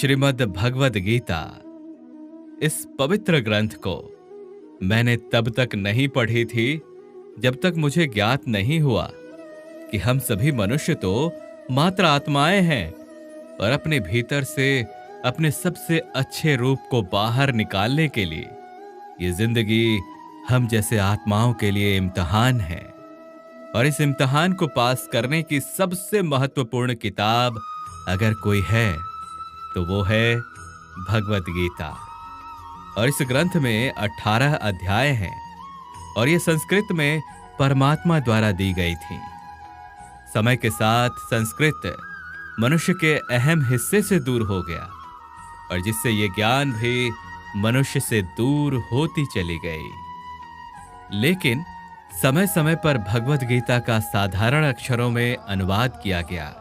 श्रीमद् भगवद गीता, इस पवित्र ग्रंथ को मैंने तब तक नहीं पढ़ी थी जब तक मुझे ज्ञात नहीं हुआ कि हम सभी मनुष्य तो मात्र आत्माएं हैं और अपने भीतर से अपने सबसे अच्छे रूप को बाहर निकालने के लिए ये जिंदगी हम जैसे आत्माओं के लिए इम्तिहान है। और इस इम्तिहान को पास करने की सबसे महत्वपूर्ण किताब अगर कोई है तो वो है भगवद गीता। और इस ग्रंथ में 18 अध्याय हैं और ये संस्कृत में परमात्मा द्वारा दी गई थी। समय के साथ संस्कृत मनुष्य के अहम हिस्से से दूर हो गया और जिससे ये ज्ञान भी मनुष्य से दूर होती चली गई। लेकिन समय समय पर भगवद गीता का साधारण अक्षरों में अनुवाद किया गया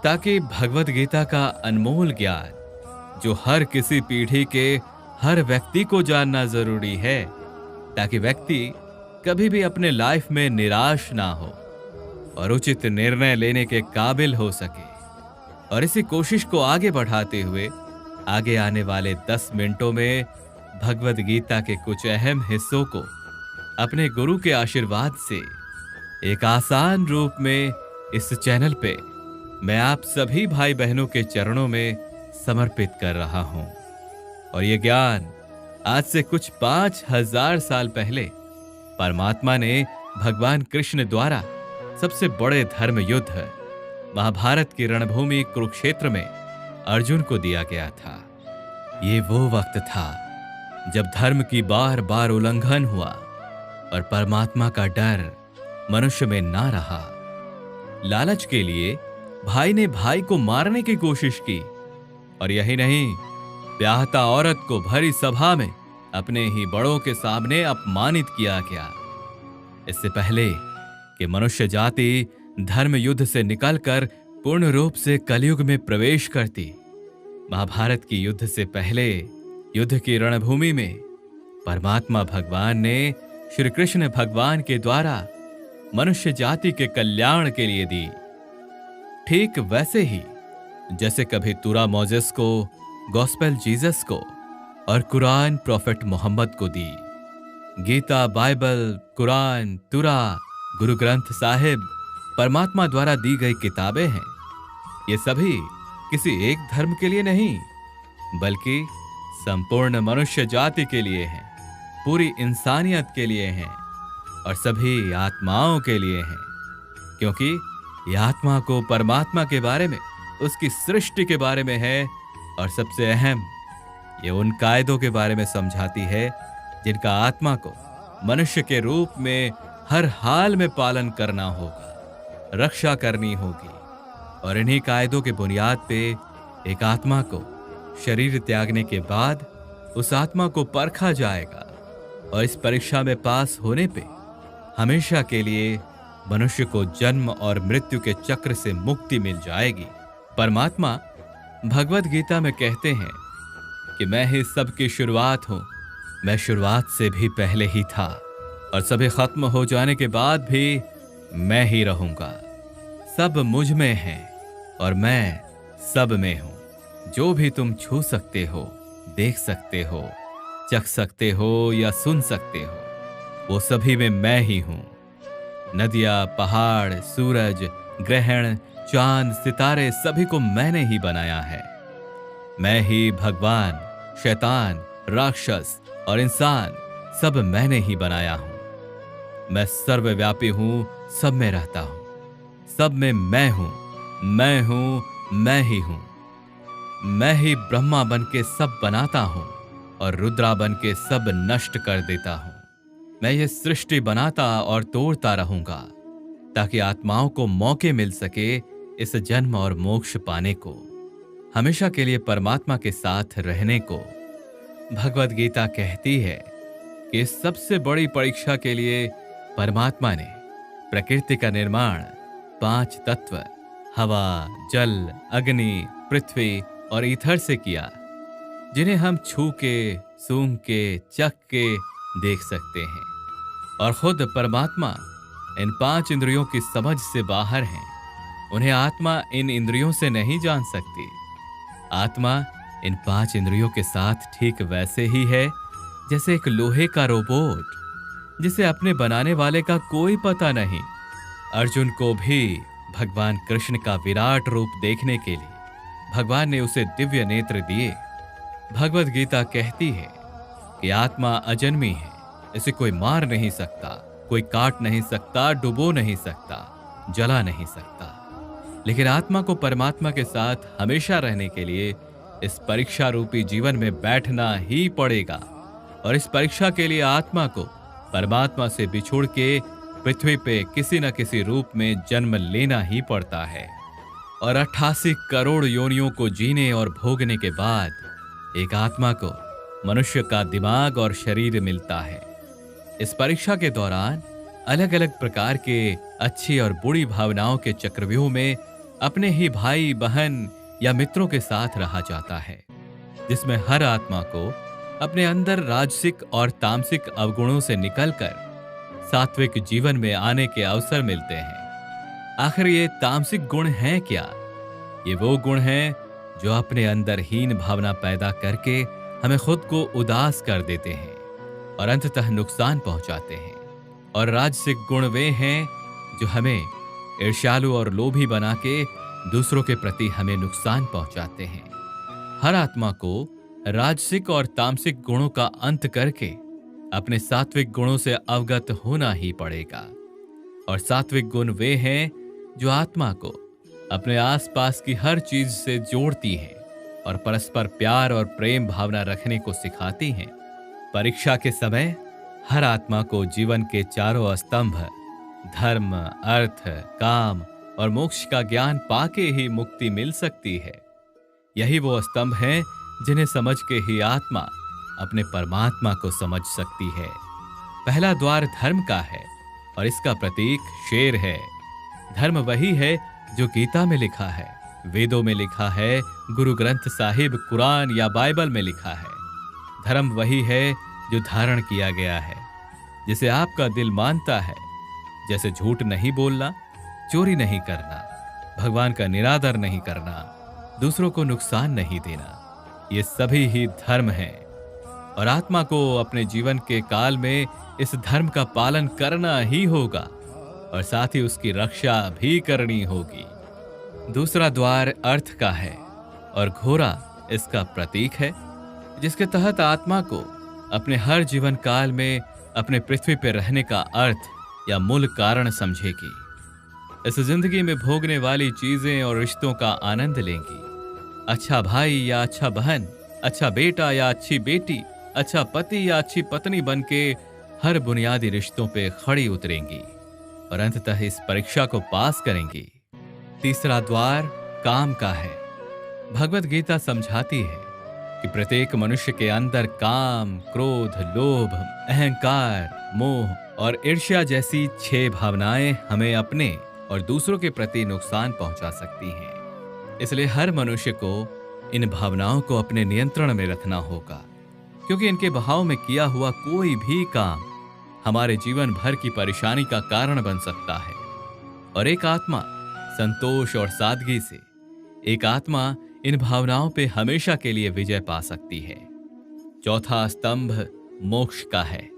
ताकि भगवद गीता का अनमोल ज्ञान जो हर किसी पीढ़ी के हर व्यक्ति को जानना जरूरी है, ताकि व्यक्ति कभी भी अपने लाइफ में निराश ना हो और उचित निर्णय लेने के काबिल हो सके। और इसी कोशिश को आगे बढ़ाते हुए आगे आने वाले 10 मिनटों में भगवद गीता के कुछ अहम हिस्सों को अपने गुरु के आशीर्वाद से एक आसान रूप में इस चैनल पे मैं आप सभी भाई बहनों के चरणों में समर्पित कर रहा हूं। और ये ज्ञान आज से कुछ 5000 साल पहले परमात्मा ने भगवान कृष्ण द्वारा सबसे बड़े धर्म युद्ध महाभारत की रणभूमि कुरुक्षेत्र में अर्जुन को दिया गया था। ये वो वक्त था जब धर्म की बार बार उल्लंघन हुआ और परमात्मा का डर मनुष्य में ना रहा। लालच के लिए भाई ने भाई को मारने की कोशिश की और यही नहीं, ब्याहता औरत को भरी सभा में अपने ही बड़ों के सामने अपमानित किया गया। इससे पहले कि मनुष्य जाति धर्म युद्ध से निकलकर पूर्ण रूप से कलयुग में प्रवेश करती, महाभारत की युद्ध से पहले युद्ध की रणभूमि में परमात्मा भगवान ने श्री कृष्ण भगवान के द्वारा मनुष्य जाति के कल्याण के लिए दी। ठीक वैसे ही जैसे कभी तुरा मोजेस को, गॉस्पेल जीसस को और कुरान प्रॉफेट मोहम्मद को दी। गीता, बाइबल, कुरान, तुरा, गुरु ग्रंथ साहिब परमात्मा द्वारा दी गई किताबें हैं। ये सभी किसी एक धर्म के लिए नहीं बल्कि संपूर्ण मनुष्य जाति के लिए हैं, पूरी इंसानियत के लिए हैं और सभी आत्माओं के लिए हैं। क्योंकि यह आत्मा को परमात्मा के बारे में, उसकी सृष्टि के बारे में है और सबसे अहम ये उन कायदों के बारे में समझाती है जिनका आत्मा को मनुष्य के रूप में हर हाल में पालन करना होगा, रक्षा करनी होगी। और इन्हीं कायदों के बुनियाद पे एक आत्मा को शरीर त्यागने के बाद उस आत्मा को परखा जाएगा और इस परीक्षा में पास होने पे हमेशा के लिए मनुष्य को जन्म और मृत्यु के चक्र से मुक्ति मिल जाएगी। परमात्मा भगवद गीता में कहते हैं कि मैं ही सबकी शुरुआत हूं, मैं शुरुआत से भी पहले ही था और सभी खत्म हो जाने के बाद भी मैं ही रहूंगा। सब मुझ में है और मैं सब में हूं। जो भी तुम छू सकते हो, देख सकते हो, चख सकते हो या सुन सकते हो, वो सभी में मैं ही हूं। नदियां, पहाड़, सूरज, ग्रहण, चांद, सितारे सभी को मैंने ही बनाया है। मैं ही भगवान, शैतान, राक्षस और इंसान सब मैंने ही बनाया हूं। मैं सर्वव्यापी हूं, सब में रहता हूं, सब में मैं हूं, मैं ही हूं। मैं ही ब्रह्मा बन के सब बनाता हूं और रुद्रा बन के सब नष्ट कर देता हूं। मैं ये सृष्टि बनाता और तोड़ता रहूंगा ताकि आत्माओं को मौके मिल सके इस जन्म और मोक्ष पाने को, हमेशा के लिए परमात्मा के साथ रहने को। भगवद गीता कहती है कि इस सबसे बड़ी परीक्षा के लिए परमात्मा ने प्रकृति का निर्माण 5 तत्व हवा, जल, अग्नि, पृथ्वी और ईथर से किया, जिन्हें हम छू के, सूंघ के, चख के देख सकते हैं। और खुद परमात्मा इन 5 इंद्रियों की समझ से बाहर हैं। उन्हें आत्मा इन इंद्रियों से नहीं जान सकती। आत्मा इन 5 इंद्रियों के साथ ठीक वैसे ही है जैसे एक लोहे का रोबोट जिसे अपने बनाने वाले का कोई पता नहीं। अर्जुन को भी भगवान कृष्ण का विराट रूप देखने के लिए भगवान ने उसे दिव्य नेत्र दिए। भगवत गीता कहती है कि आत्मा अजन्मी है, इसे कोई मार नहीं सकता, कोई काट नहीं सकता, डुबो नहीं सकता, जला नहीं सकता। लेकिन आत्मा को परमात्मा के साथ हमेशा रहने के लिए इस परीक्षा रूपी जीवन में बैठना ही पड़ेगा। और इस परीक्षा के लिए आत्मा को परमात्मा से बिछुड़ के पृथ्वी पे किसी न किसी रूप में जन्म लेना ही पड़ता है। और 88 करोड़ योनियों को जीने और भोगने के बाद एक आत्मा को मनुष्य का दिमाग और शरीर मिलता है। इस परीक्षा के दौरान अलग अलग प्रकार के अच्छी और बुरी भावनाओं के चक्रव्यूह में अपने ही भाई बहन या मित्रों के साथ रहा जाता है, जिसमें हर आत्मा को अपने अंदर राजसिक और तामसिक अवगुणों से निकलकर सात्विक जीवन में आने के अवसर मिलते हैं। आखिर ये तामसिक गुण हैं क्या? ये वो गुण हैं जो अपने अंदर हीन भावना पैदा करके हमें खुद को उदास कर देते हैं और अंततः नुकसान पहुंचाते हैं। और राजसिक गुण वे हैं जो हमें ईर्ष्यालु और लोभी बना के दूसरों के प्रति हमें नुकसान पहुंचाते हैं। हर आत्मा को राजसिक और तामसिक गुणों का अंत करके अपने सात्विक गुणों से अवगत होना ही पड़ेगा। और सात्विक गुण वे हैं जो आत्मा को अपने आसपास की हर चीज से जोड़ती हैं और परस्पर प्यार और प्रेम भावना रखने को सिखाती हैं। परीक्षा के समय हर आत्मा को जीवन के चारों स्तंभ धर्म, अर्थ, काम और मोक्ष का ज्ञान पाके ही मुक्ति मिल सकती है। यही वो स्तंभ हैं जिन्हें समझ के ही आत्मा अपने परमात्मा को समझ सकती है। पहला द्वार धर्म का है और इसका प्रतीक शेर है। धर्म वही है जो गीता में लिखा है, वेदों में लिखा है, गुरु ग्रंथ साहिब कुरान या बाइबल में लिखा है। धर्म वही है जो धारण किया गया है, जिसे आपका दिल मानता है, जैसे झूठ नहीं बोलना, चोरी नहीं करना, भगवान का निरादर नहीं करना, दूसरों को नुकसान नहीं देना। ये सभी ही धर्म हैं और आत्मा को अपने जीवन के काल में इस धर्म का पालन करना ही होगा और साथ ही उसकी रक्षा भी करनी होगी। दूसरा द्वार अर्थ का है और घोड़ा इसका प्रतीक है, जिसके तहत आत्मा को अपने हर जीवन काल में अपने पृथ्वी पर रहने का अर्थ या मूल कारण समझेगी। इस जिंदगी में भोगने वाली चीजें और रिश्तों का आनंद लेंगी। अच्छा भाई या अच्छा बहन, अच्छा बेटा या अच्छी बेटी, अच्छा पति या अच्छी पत्नी बनके हर बुनियादी रिश्तों पे खड़ी उतरेंगी और अंततः इस परीक्षा को पास करेंगी। तीसरा द्वार काम का है। भगवत गीता समझाती है कि प्रत्येक मनुष्य के अंदर काम, क्रोध, लोभ, अहंकार, मोह और ईर्ष्या जैसी 6 भावनाएं हमें अपने और दूसरों के प्रति नुकसान पहुंचा सकती हैं। इसलिए हर मनुष्य को इन भावनाओं को अपने नियंत्रण में रखना होगा, क्योंकि इनके बहाव में किया हुआ कोई भी काम हमारे जीवन भर की परेशानी का कारण बन सकता है। और एक आत्मा संतोष और सादगी से, एक आत्मा इन भावनाओं पे हमेशा के लिए विजय पा सकती है। चौथा स्तंभ मोक्ष का है,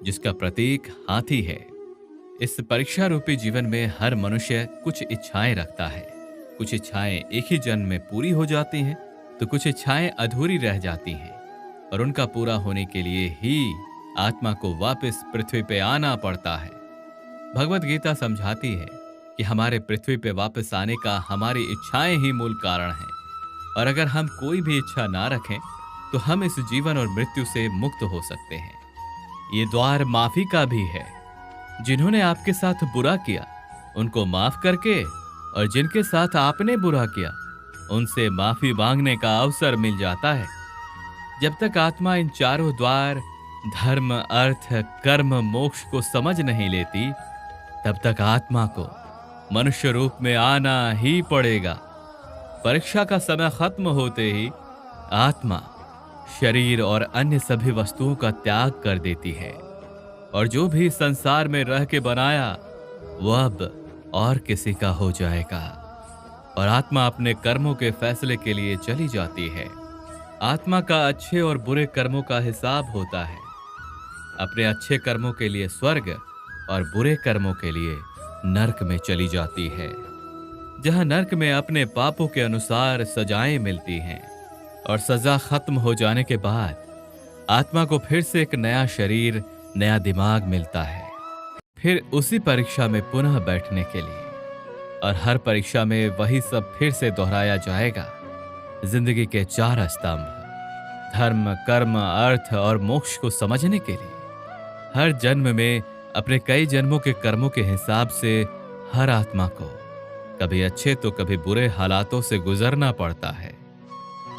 जिसका प्रतीक हाथी है। इस परीक्षा रूपी जीवन में हर मनुष्य कुछ इच्छाएं रखता है। कुछ इच्छाएं एक ही जन्म में पूरी हो जाती हैं, तो कुछ इच्छाएं अधूरी रह जाती हैं और उनका पूरा होने के लिए ही आत्मा को वापस पृथ्वी पे आना पड़ता है। भगवत गीता समझाती है कि हमारे पृथ्वी पे वापस आने का हमारी इच्छाएं ही मूल कारण है, और अगर हम कोई भी इच्छा ना रखें तो हम इस जीवन और मृत्यु से मुक्त हो सकते हैं। ये द्वार माफी का भी है। जिन्होंने आपके साथ बुरा किया उनको माफ करके, और जिनके साथ आपने बुरा किया उनसे माफी मांगने का अवसर मिल जाता है। जब तक आत्मा इन चारों द्वार धर्म, अर्थ, कर्म, मोक्ष को समझ नहीं लेती, तब तक आत्मा को मनुष्य रूप में आना ही पड़ेगा। परीक्षा का समय खत्म होते ही आत्मा शरीर और अन्य सभी वस्तुओं का त्याग कर देती है, और जो भी संसार में रह के बनाया वो अब और किसी का हो जाएगा, और आत्मा अपने कर्मों के फैसले के लिए चली जाती है। आत्मा का अच्छे और बुरे कर्मों का हिसाब होता है। अपने अच्छे कर्मों के लिए स्वर्ग और बुरे कर्मों के लिए नरक में चली जाती है, जहां नरक में अपने पापों के अनुसार सजाएं मिलती हैं और सजा खत्म हो जाने के बाद आत्मा को फिर से एक नया शरीर, नया दिमाग मिलता है, फिर उसी परीक्षा में पुनः बैठने के लिए। और हर परीक्षा में वही सब फिर से दोहराया जाएगा। जिंदगी के 4 स्तंभ, धर्म, कर्म, अर्थ और मोक्ष को समझने के लिए हर जन्म में अपने कई जन्मों के कर्मों के हिसाब से हर आत्मा को कभी अच्छे तो कभी बुरे हालातों से गुजरना पड़ता है।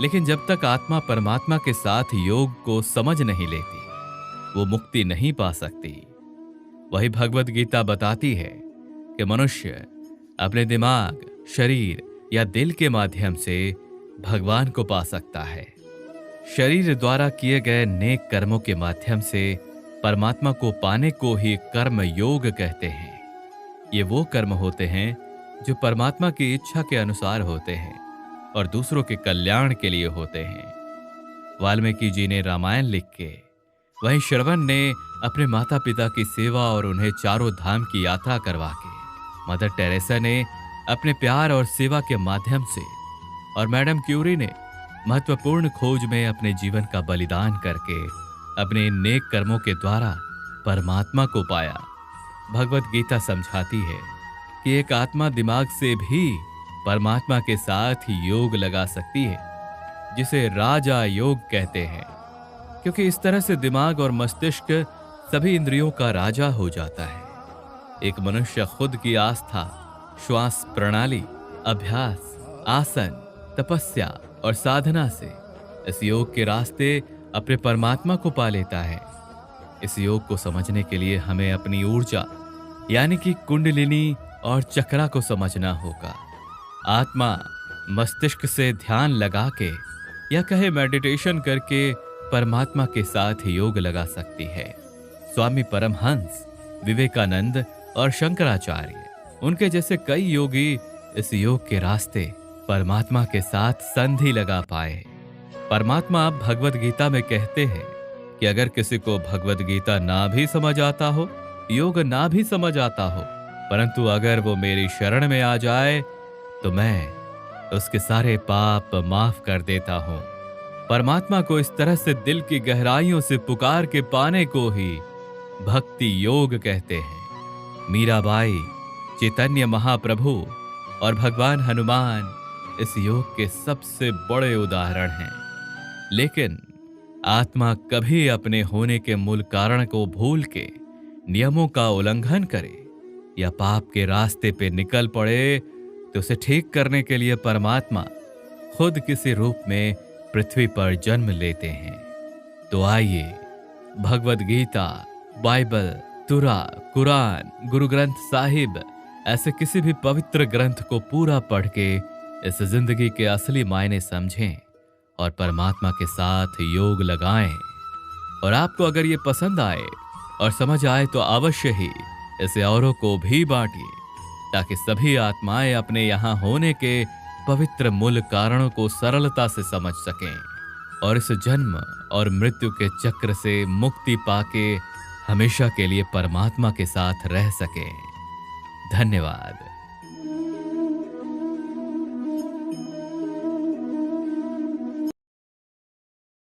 लेकिन जब तक आत्मा परमात्मा के साथ योग को समझ नहीं लेती, वो मुक्ति नहीं पा सकती। वही भगवत गीता बताती है कि मनुष्य अपने दिमाग, शरीर या दिल के माध्यम से भगवान को पा सकता है। शरीर द्वारा किए गए नेक कर्मों के माध्यम से परमात्मा को पाने को ही कर्म योग कहते हैं। ये वो कर्म होते हैं जो परमात्मा की इच्छा के अनुसार होते हैं और दूसरों के कल्याण के लिए होते हैं। वाल्मीकि जी ने रामायण लिख के, वहीं श्रवण ने अपने माता पिता की सेवा और उन्हें चारों धाम की यात्रा करवा के, मदर टेरेसा ने अपने प्यार और सेवा के माध्यम से, और मैडम क्यूरी ने महत्वपूर्ण खोज में अपने जीवन का बलिदान करके अपने नेक कर्मों के द्वारा परमात्मा को पाया। भगवत गीता समझाती है कि एक आत्मा दिमाग से भी परमात्मा के साथ योग लगा सकती है, जिसे राजा योग कहते हैं, क्योंकि इस तरह से दिमाग और मस्तिष्क सभी इंद्रियों का राजा हो जाता है। एक मनुष्य खुद की आस्था, श्वास प्रणाली, अभ्यास, आसन, तपस्या और साधना से इस योग के रास्ते अपने परमात्मा को पा लेता है। इस योग को समझने के लिए हमें अपनी ऊर्जा यानी कि कुंडलिनी और चक्रा को समझना होगा। आत्मा मस्तिष्क से ध्यान लगा के या कहे मेडिटेशन करके परमात्मा के साथ योग लगा सकती है। स्वामी परमहंस, विवेकानंद और शंकराचार्य, उनके जैसे कई योगी इस योग के रास्ते परमात्मा के साथ संधि लगा पाए। परमात्मा भगवत गीता में कहते हैं कि अगर किसी को भगवत गीता ना भी समझ आता हो, योग ना भी समझ आता हो, परंतु अगर वो मेरी शरण में आ जाए तो मैं उसके सारे पाप माफ कर देता हूं। परमात्मा को इस तरह से दिल की गहराइयों से पुकार के पाने को ही भक्ति योग कहते हैं। मीराबाई, चैतन्य महाप्रभु और भगवान हनुमान इस योग के सबसे बड़े उदाहरण हैं। लेकिन आत्मा कभी अपने होने के मूल कारण को भूल के नियमों का उल्लंघन करे या पाप के रास्ते पे निकल पड़े तो उसे ठीक करने के लिए परमात्मा खुद किसी रूप में पृथ्वी पर जन्म लेते हैं। तो आइए भगवत गीता, बाइबल, तुरा, कुरान, गुरु ग्रंथ साहिब ऐसे किसी भी पवित्र ग्रंथ को पूरा पढ़ के इस जिंदगी के असली मायने समझें और परमात्मा के साथ योग लगाएं। और आपको अगर ये पसंद आए और समझ आए तो अवश्य ही इसे औरों को भी बांटिए, ताकि सभी आत्माएं अपने यहाँ होने के पवित्र मूल कारणों को सरलता से समझ सकें और इस जन्म और मृत्यु के चक्र से मुक्ति पाके हमेशा के लिए परमात्मा के साथ रह सकें। धन्यवाद।